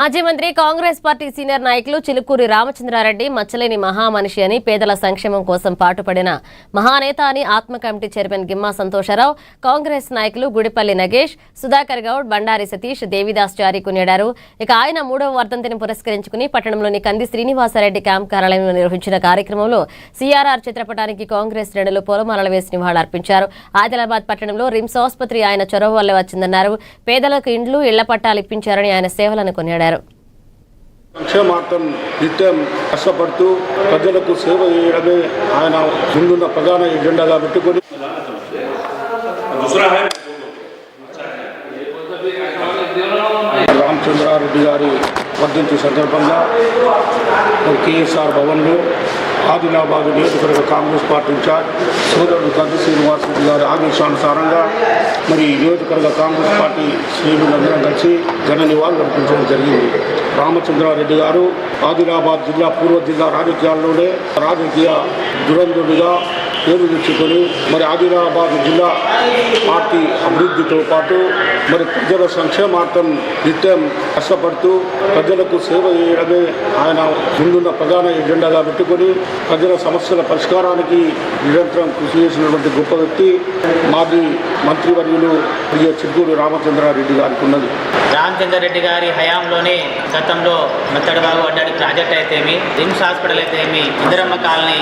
మాజీ మంత్రి Congress party senior నాయకులు చిలుకూరి రామచంద్రారెడ్డి మచ్చలేని మహామనిషి అని పేదల సంక్షేమం కోసం పాటుపడిన మహానేత అని ఆత్మ కమిటీ చైర్మన్ గిమ్మా సంతోషరావు, కాంగ్రెస్ నాయకులు గుడిపల్లి నగేష్, సుధాకర్ గౌడ్, బండారి సతీష్, దేవిదాస్ చారి కొనియాడారు. ఇక ఆయన 3వ వర్ధంతిని పురస్కరించుకుని పట్టణంలోని కంది శ్రీనివాసరెడ్డి క్యాంప్ కార్యాలయంలో నిర్వహించిన కార్యక్రమంలో సీఆర్ఆర్ చిత్రపటానికి కాంగ్రెస్ శ్రేణులు పూలమాలలు వేసి నివాళులర్పించారు. ఆదిలాబాద్ పట్టణంలో రిమ్స్ ఆసుపత్రి ఆయన చొరవ వల్ల వచ్చిందన్నారు. పేదలకు ఇండ్లు, ఇళ్ల పట్టాలు ఇప్పించారని ఆయన సేవలను కొనియాడారు. సంక్షేమార్థం నిత్యం కష్టపడుతూ ప్రజలకు సేవ చేయడమే ఆయన ముందున్న ప్రధాన ఎజెండాగా పెట్టుకొని రామచంద్రారెడ్డి గారి వర్ధంతి సందర్భంగా కేఎస్ఆర్ భవన్లో ఆదిలాబాద్ నియోజకవర్గ కాంగ్రెస్ పార్టీ ఇన్ఛార్జ్ సోదరుడు కంది శ్రీనివాసరెడ్డి గారి ఆదేశానుసారంగా మరి నియోజకవర్గ కాంగ్రెస్ పార్టీ శ్రేణులందరం కలిసి ఘన నివాళులు అర్పించడం జరిగింది. రామచంద్రారెడ్డి గారు ఆదిలాబాద్ జిల్లా పూర్వ జిల్లా రాజకీయాల్లోనే రాజకీయ దురంధుడిగా పేరు తెచ్చుకొని మరి ఆదిలాబాద్ జిల్లా పార్టీ అభివృద్ధితో పాటు మరి ప్రజల సంక్షేమార్థం నిత్యం కష్టపడుతూ ప్రజలకు సేవ చేయడమే ఆయన ముందున్న ప్రధాన ఎజెండాగా పెట్టుకొని ప్రజల సమస్యల పరిష్కారానికి నిరంతరం కృషి చేసినటువంటి గొప్ప వ్యక్తి మాజీ మంత్రివర్యులు చిలుకూరి రామచంద్రారెడ్డి గారికి ఉన్నది. రామచంద్రారెడ్డి గారి హయాంలోనే గతంలో మెత్తడబాగు అడ్డాడి ప్రాజెక్ట్ అయితేమి, రిమ్స్ హాస్పిటల్ అయితేమి, ఇందిరమ్మ కాలనీ,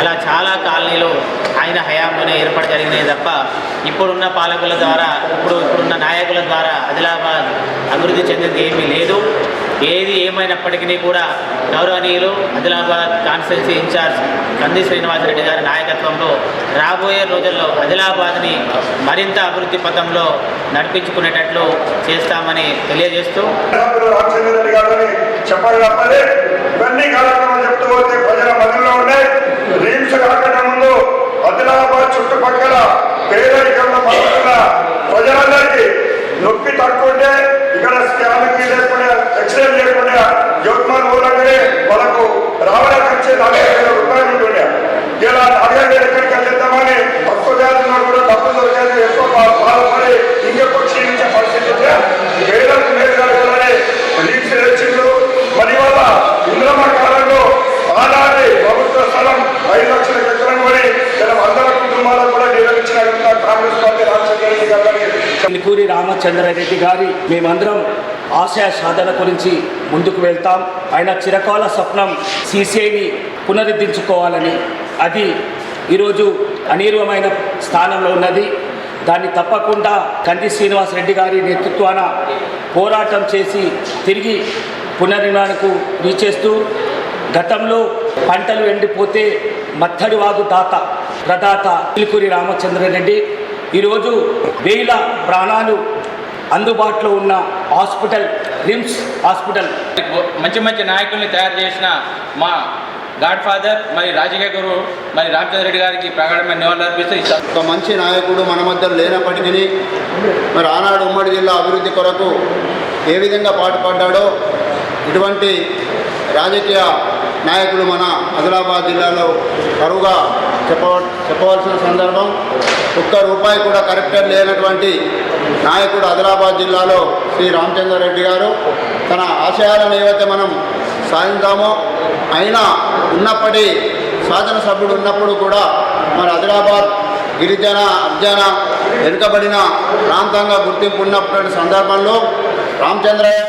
అలా చాలా కాలనీలు ఆయన హయాంలోనే ఏర్పాటు జరిగినాయి తప్ప ఇప్పుడున్న పాలకుల ద్వారా ఇప్పుడున్న నాయకుల ద్వారా ఆదిలాబాద్ అభివృద్ధి చెందింది ఏమీ లేదు. ఏది ఏమైనప్పటికీ కూడా గౌరవనీయులు ఆదిలాబాద్ కాన్స్టిట్యున్సీ ఇన్ఛార్జ్ కంది శ్రీనివాసరెడ్డి గారి నాయకత్వంలో రాబోయే రోజుల్లో ఆదిలాబాద్ని మరింత అభివృద్ధి పథంలో నడిపించుకునేటట్లు చేస్తామని తెలియజేస్తూ ఆదిలాబాద్ చుట్టుపక్కల పేదరికంలో బతుకుతున్న ప్రజలందరికీ నొప్పి తక్కువంటే ఇక్కడ స్కాన్కి లేకుండా ఎక్స్రే లేకుండా యోగ్మాన్ మూలంగానే వాళ్ళకు రావడానికి వచ్చే 40,000 రూపాయలు ఉంటుండే. ఇలా 40,000 ఎక్కడికి వెళ్తామని తక్కువ జాతున్నా కూడా డబ్బులు దొరికేది ఎక్కువ బాధపడి ఇంకెక్కువ క్షీణించే పరిస్థితి ఉంటే పేదలకు మేలు కలగాలని లీడ్స్ తెచ్చిండు. మరి వాళ్ళ ఇంద్రమ్మ కాలంలో ఆనాటి ప్రభుత్వ స్థలం 5 లక్షల ఎకరం కొని అందరి కుటుంబాలకు కూడా నిర్వహించిన కాంగ్రెస్ పార్టీ రామచంద్రారెడ్డి గారికి చిలుకూరి రామచంద్రారెడ్డి గారి మేమందరం ఆశయ సాధన గురించి ముందుకు వెళ్తాం. ఆయన చిరకాల స్వప్నం సీసీఐని పునరుద్ధరించుకోవాలని, అది ఈరోజు అనిర్వమైన స్థానంలో ఉన్నది. దాన్ని తప్పకుండా కంది శ్రీనివాసరెడ్డి గారి నేతృత్వాన పోరాటం చేసి తిరిగి పునర్నిర్మాణకు రీచేస్తూ గతంలో పంటలు ఎండిపోతే మత్తడి వాగు ప్రదాత చిలుకూరి రామచంద్రారెడ్డి ఈరోజు వేల ప్రాణాలు అందుబాటులో ఉన్న హాస్పిటల్, రిమ్స్ హాస్పిటల్, మంచి మంచి నాయకుల్ని తయారు చేసిన మా గాడ్ ఫాదర్ మరి రాజకీయ గురువు మరి రామచంద్రారెడ్డి గారికి ప్రగాఢమైన నివాళులు అర్పిస్తూ ఒక మంచి నాయకుడు మన మధ్యలో లేనప్పటికీ మరి ఆనాడు ఉమ్మడి జిల్లా అభివృద్ధి కొరకు ఏ విధంగా పాటుపడ్డాడో ఇటువంటి రాజకీయ నాయకులు మన ఆదిలాబాద్ జిల్లాలో కరువుగా చెప్పవలసిన సందర్భం. ఒక్క రూపాయి కూడా కరెక్టర్ లేనటువంటి నాయకుడు ఆదిలాబాద్ జిల్లాలో శ్రీ రామచంద్రారెడ్డి గారు. తన ఆశయాలను ఏవైతే మనం సాధించామో అయినా ఉన్నప్పటి శాసనసభ్యుడు ఉన్నప్పుడు కూడా మరి ఆదిలాబాద్ గిరిజన, అర్జన, వెనుకబడిన ప్రాంతంగా గుర్తింపు ఉన్నటువంటి సందర్భంలో రామచంద్రయ్య